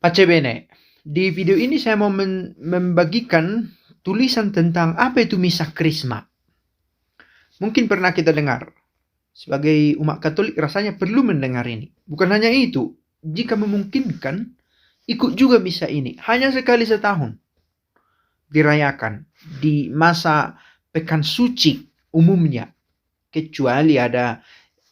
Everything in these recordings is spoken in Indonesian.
Pace bene, di video ini saya mau membagikan tulisan tentang apa itu misa Krisma. Mungkin pernah kita dengar. Sebagai umat Katolik rasanya perlu mendengar ini. Bukan hanya itu, jika memungkinkan, ikut juga misa ini. Hanya sekali setahun dirayakan di masa pekan suci umumnya. Kecuali ada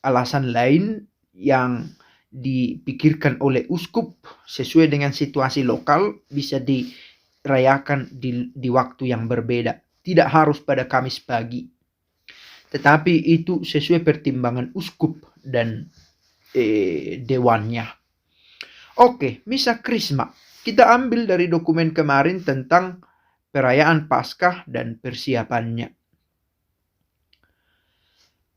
alasan lain yang dipikirkan oleh uskup sesuai dengan situasi lokal, bisa dirayakan di waktu yang berbeda. Tidak harus pada Kamis pagi, tetapi itu sesuai pertimbangan uskup dan dewannya. Oke, misa Krisma kita ambil dari dokumen kemarin tentang perayaan Paskah dan persiapannya.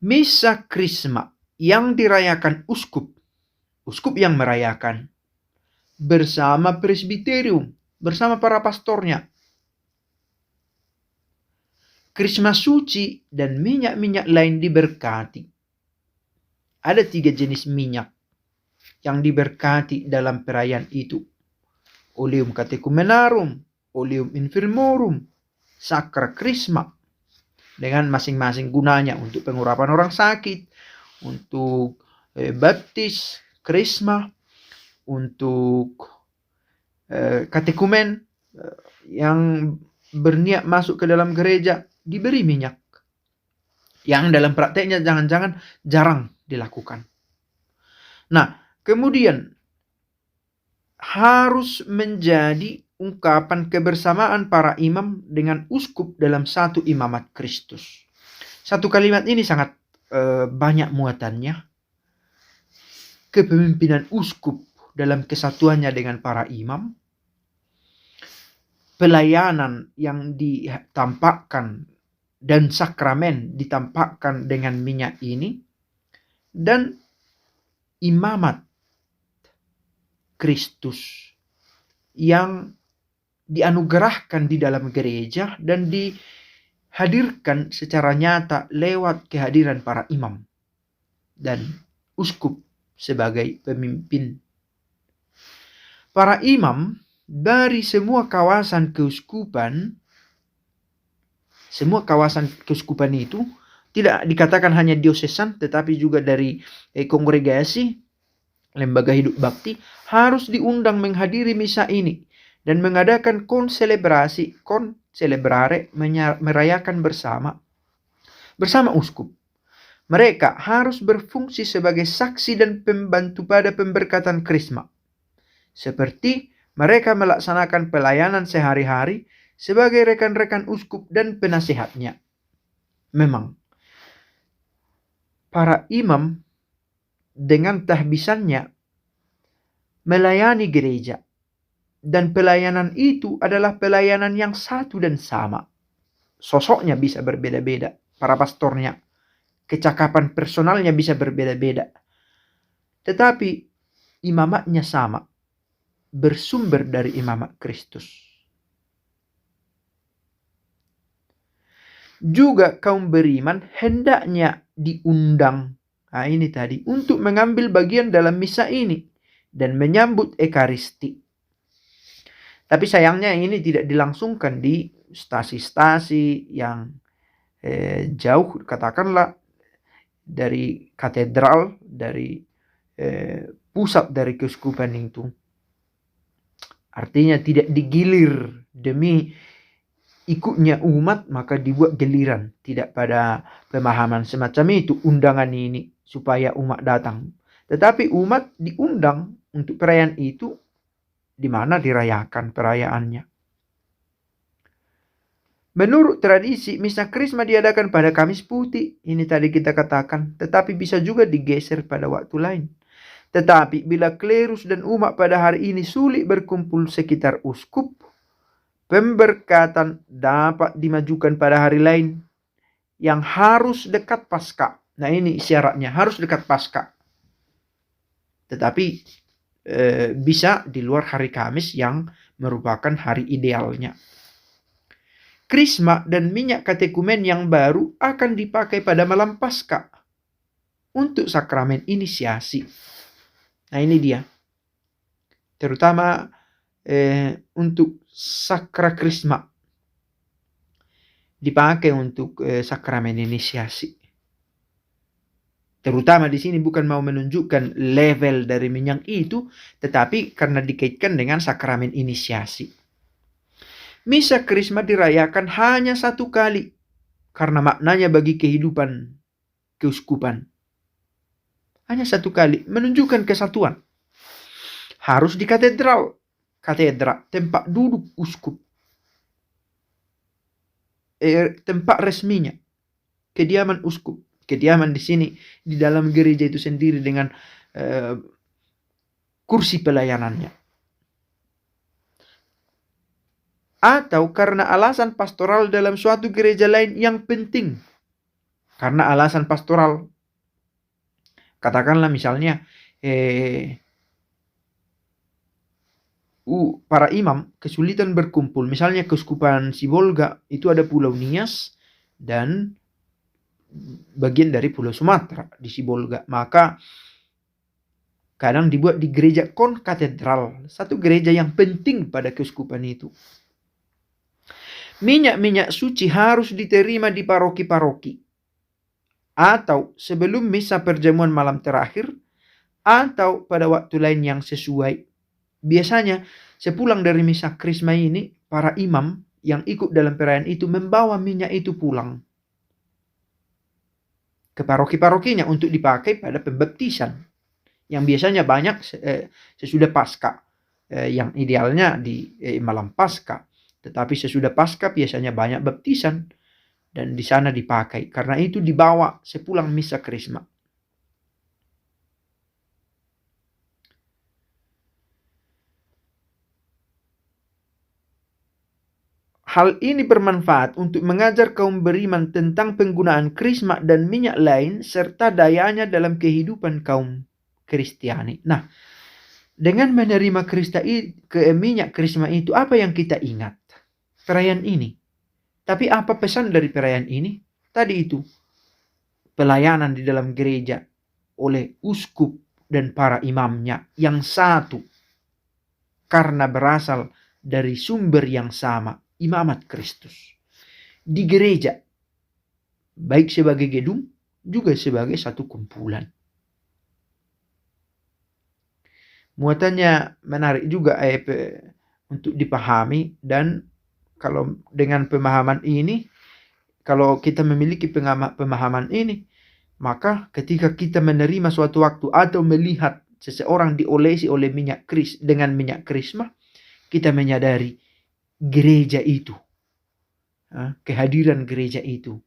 Misa Krisma yang dirayakan uskup yang merayakan bersama presbiterium, bersama para pastornya. Krisma suci dan minyak-minyak lain diberkati. Ada 3 jenis minyak yang diberkati dalam perayaan itu. Oleum catechumenarum, oleum infirmorum, sacra Krisma. Dengan masing-masing gunanya untuk pengurapan orang sakit, untuk baptis, Krisma, untuk katekumen yang berniat masuk ke dalam gereja diberi minyak. Yang dalam prakteknya jangan-jangan jarang dilakukan. Nah, kemudian harus menjadi ungkapan kebersamaan para imam dengan uskup dalam satu imamat Kristus. Satu kalimat ini sangat banyak muatannya. Kepemimpinan uskup dalam kesatuannya dengan para imam. Pelayanan yang ditampakkan dan sakramen ditampakkan dengan minyak ini. Dan imamat Kristus yang dianugerahkan di dalam gereja dan dihadirkan secara nyata lewat kehadiran para imam dan uskup sebagai pemimpin. Para imam dari semua kawasan keuskupan itu tidak dikatakan hanya diosesan, tetapi juga dari kongregasi, lembaga hidup bakti, harus diundang menghadiri misa ini dan mengadakan konselebrare, merayakan bersama uskup. Mereka harus berfungsi sebagai saksi dan pembantu pada pemberkatan Krisma, seperti mereka melaksanakan pelayanan sehari-hari sebagai rekan-rekan uskup dan penasehatnya. Memang para imam dengan tahbisannya melayani gereja, dan pelayanan itu adalah pelayanan yang satu dan sama. Sosoknya bisa berbeda-beda, para pastornya, kecakapan personalnya bisa berbeda-beda, tetapi imamatnya sama, bersumber dari imamat Kristus. Juga kaum beriman hendaknya diundang, ini tadi, untuk mengambil bagian dalam misa ini dan menyambut ekaristi. Tapi sayangnya ini tidak dilangsungkan di stasi-stasi yang jauh, katakanlah dari katedral, dari pusat dari keuskupan itu. Artinya tidak digilir demi ikutnya umat, maka dibuat giliran. Tidak pada pemahaman semacam itu undangan ini supaya umat datang. Tetapi umat diundang untuk perayaan itu, di mana dirayakan perayaannya. Menurut tradisi, misa Krisma diadakan pada Kamis Putih. Ini tadi kita katakan, tetapi bisa juga digeser pada waktu lain. Tetapi bila klerus dan umat pada hari ini sulit berkumpul sekitar uskup, pemberkatan dapat dimajukan pada hari lain yang harus dekat Paskah. Nah, ini syaratnya, harus dekat Paskah. Tetapi bisa di luar hari Kamis yang merupakan hari idealnya. Krisma dan minyak katekumen yang baru akan dipakai pada malam Paskah untuk sakramen inisiasi. Nah, ini dia. Terutama untuk sakrakrisma, dipakai untuk sakramen inisiasi. Terutama di sini bukan mau menunjukkan level dari minyak itu, tetapi karena dikaitkan dengan sakramen inisiasi. Misa Krisma dirayakan hanya satu kali karena maknanya bagi kehidupan keuskupan. Hanya satu kali, menunjukkan kesatuan. Harus di katedra, tempat duduk uskup. Tempat resminya, kediaman uskup. Kediaman di sini di dalam gereja itu sendiri dengan kursi pelayanannya. Atau karena alasan pastoral dalam suatu gereja lain yang penting. Karena alasan pastoral, katakanlah misalnya para imam kesulitan berkumpul. Misalnya keuskupan Sibolga itu ada Pulau Nias dan bagian dari Pulau Sumatera di Sibolga. Maka kadang dibuat di gereja konkatedral, satu gereja yang penting pada keuskupan itu. Minyak-minyak suci harus diterima di paroki-paroki, atau sebelum misa perjamuan malam terakhir, atau pada waktu lain yang sesuai. Biasanya sepulang dari misa Krisma ini, para imam yang ikut dalam perayaan itu membawa minyak itu pulang ke paroki-parokinya untuk dipakai pada pembaptisan, yang biasanya banyak sesudah Paskah, yang idealnya di malam Paskah, tetapi sesudah Paskah biasanya banyak baptisan dan di sana dipakai. Karena itu dibawa sepulang misa Krisma. Hal ini bermanfaat untuk mengajar kaum beriman tentang penggunaan krisma dan minyak lain serta dayanya dalam kehidupan kaum Kristiani. Nah, dengan menerima minyak krisma itu, apa yang kita ingat? Perayaan ini. Tapi apa pesan dari perayaan ini? Tadi itu, pelayanan di dalam gereja oleh uskup dan para imamnya yang satu, karena berasal dari sumber yang sama, imamat Kristus. Di gereja, baik sebagai gedung, juga sebagai satu kumpulan. Muatannya menarik juga untuk dipahami, dan kalau dengan pemahaman ini, kalau kita memiliki pemahaman ini, maka ketika kita menerima suatu waktu atau melihat seseorang diolesi oleh dengan minyak krisma, kita menyadari gereja itu, kehadiran gereja itu,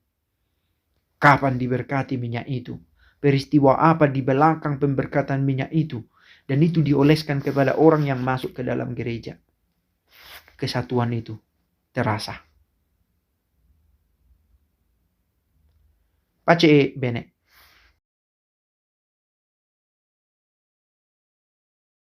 kapan diberkati minyak itu, peristiwa apa di belakang pemberkatan minyak itu, dan itu dioleskan kepada orang yang masuk ke dalam gereja. Kesatuan itu terasa. Pace bene.